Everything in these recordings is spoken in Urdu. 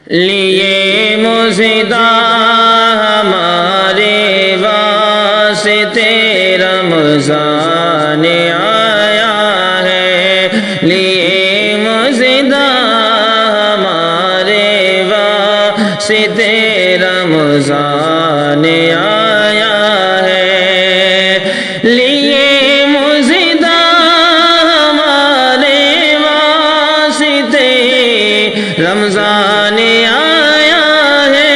لیے مزدہ ہمارے واسطے رمضان آیا ہے، لیے مزدہ ہمارے واسطے رمضان آیا ہے، لیے مزدہ ہمارے واسطے رمضان آیا ہے،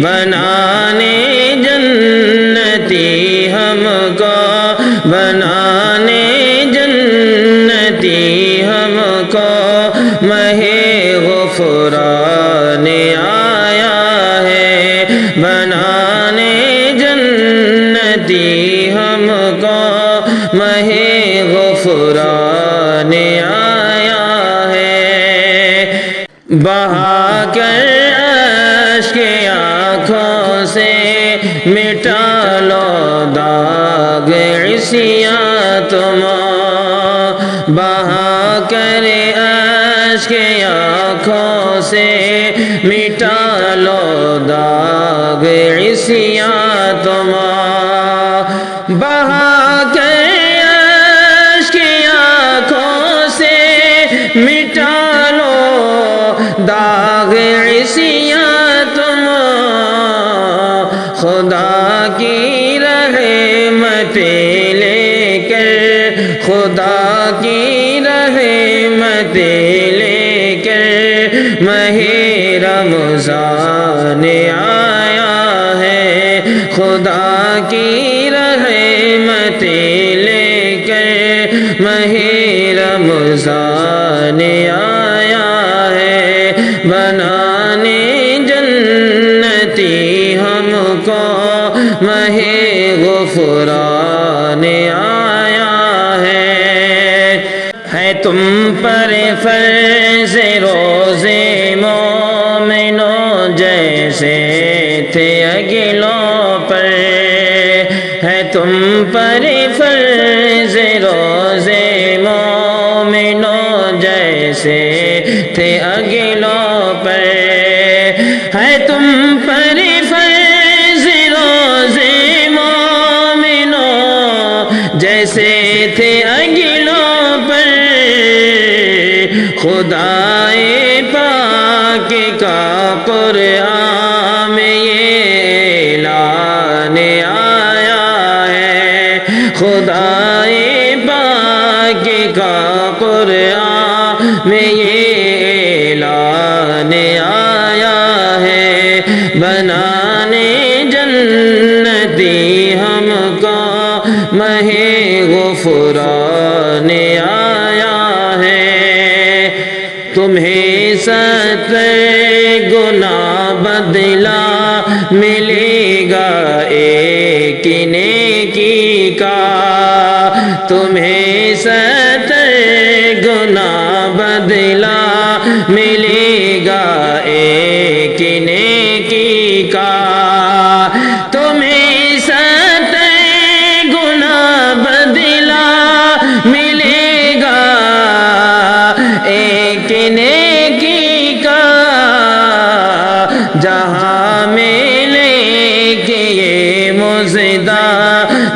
بنانے جنتی ہم کو، بنانے جنتی ہم کو، ماہ غفران آیا ہے، بنانے جنتی ہم کو، ماہ غفران آیا ہے، بہا کر اشک آنکھوں سے مٹا لو داغ عصیاں تم، بہا کر اشک آنکھوں سے مٹا لو داغ عصیاں تم، بہا کر اشک آنکھوں سے مٹا لو داغ عصیاں تم، خدا کی رحمتیں لے کر، خدا کی رحمتیں لے کر ماہ رمضان آیا ہے، خدا کی رحمتیں لے کر ماہ رمضان آیا ہے، بنانے جنتی ہم کو، ماہ غفران آیا ہے تم پر فرض روزے مومنوں جیسے تھے اگلوں پر، ہے تم پر فرض روزے مومنوں جیسے تھے اگلوں پر، ہے تم پر فرض روزے مومنوں جیسے تھے اگلوں پر، خدائے پاک کا قرآن میں یہ اعلان آیا ہے، خدائے پاک کا قرآن میں یہ اعلان آیا ہے، بنانے جنتی ہم کو، ماہ غفران آیا ہے، تمہیں 70 گنا بدلہ ملے گا ایک نیکی کا، تمہیں 70 گنا بدلہ ملے گا ایک نیکی کا، تمہیں 70 گنا بدلہ ملے گا ایک نیکی کا، جہاں ملے کہ یہ مزدہ،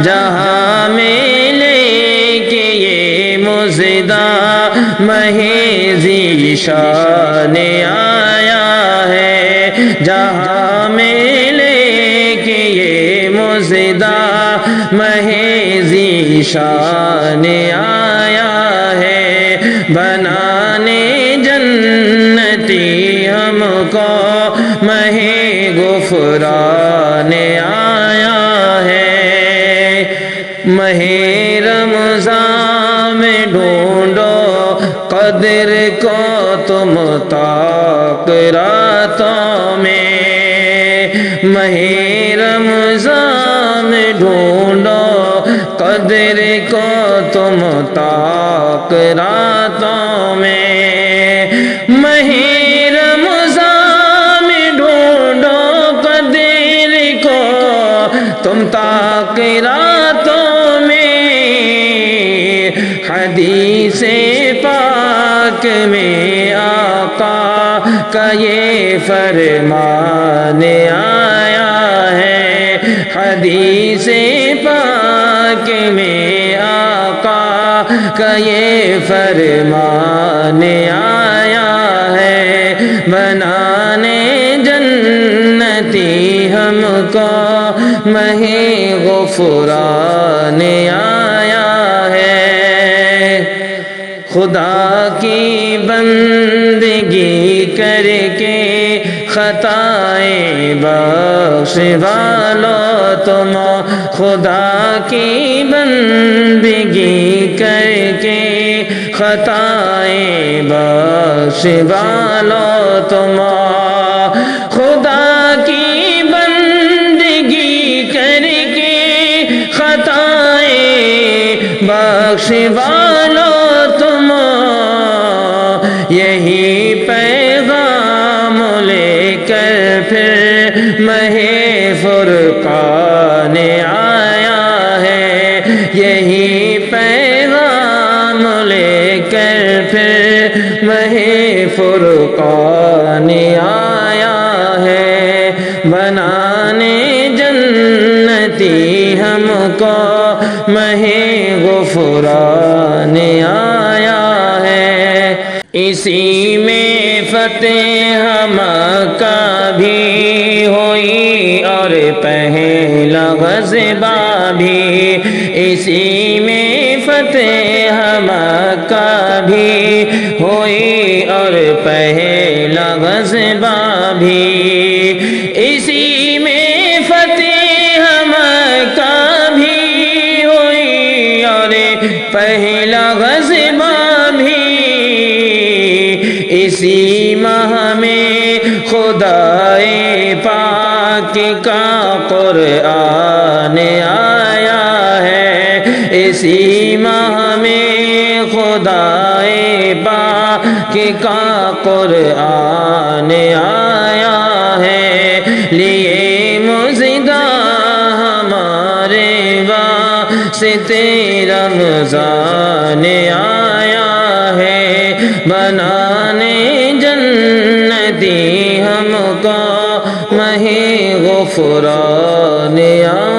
جہاں ملے کہ یہ مزدہ ماہ ذیشان آیا ہے، جہاں ملے کہ یہ مزدہ ماہ ذیشان آیا ہے، بنانے جنتی ہم کو، ماہ غفران آیا ہے، ماہ رمضان میں ڈھونڈو قدر کو تم طاق راتوں میں، ماہ رمضان میں ڈھونڈو قدر کو تم طاق راتوں میں، ماہ رمضان میں ڈھونڈو قدر کو تم طاق راتوں میں، حدیث پاک میں آقا کا یہ فرمان آیا ہے، حدیث پاک میں آقا کا یہ فرمان آیا ہے، بنانے جنتی ہم کو مہی غفران آیا ہے۔ خدا کی بندگی کر کے خطائیں بخش والو تم، خدا کی بندگی کر کے خطائیں بخش والو تم، خدا کی بندگی کر کے خطائیں بخش والو تم، یہی پیغام لے کر پھر مہ فرقان آیا ہے، یہی پیغام لے کر پھر مہ فرقان آیا ہے، بنانے جنتی ہم کو مہ غفران آیا ہے۔ اسی میں فتح مکہ بھی ہوئی اور پہلا غزوہ بھی، اسی میں فتح مکہ بھی ہوئی اور پہلا غزوہ بھی، اسی میں فتح مکہ بھی ہوئی اور پہلا غزوہ بھی، اسی ماہ میں خدائے پاک کا قرآن آیا ہے، اسی ماہ میں خدائے پاک کا قرآن آیا ہے، لیے مزدہ ہمارے واسطے رمضان آیا ہے، بنانے جنتی ہم کو مہ غفران آیا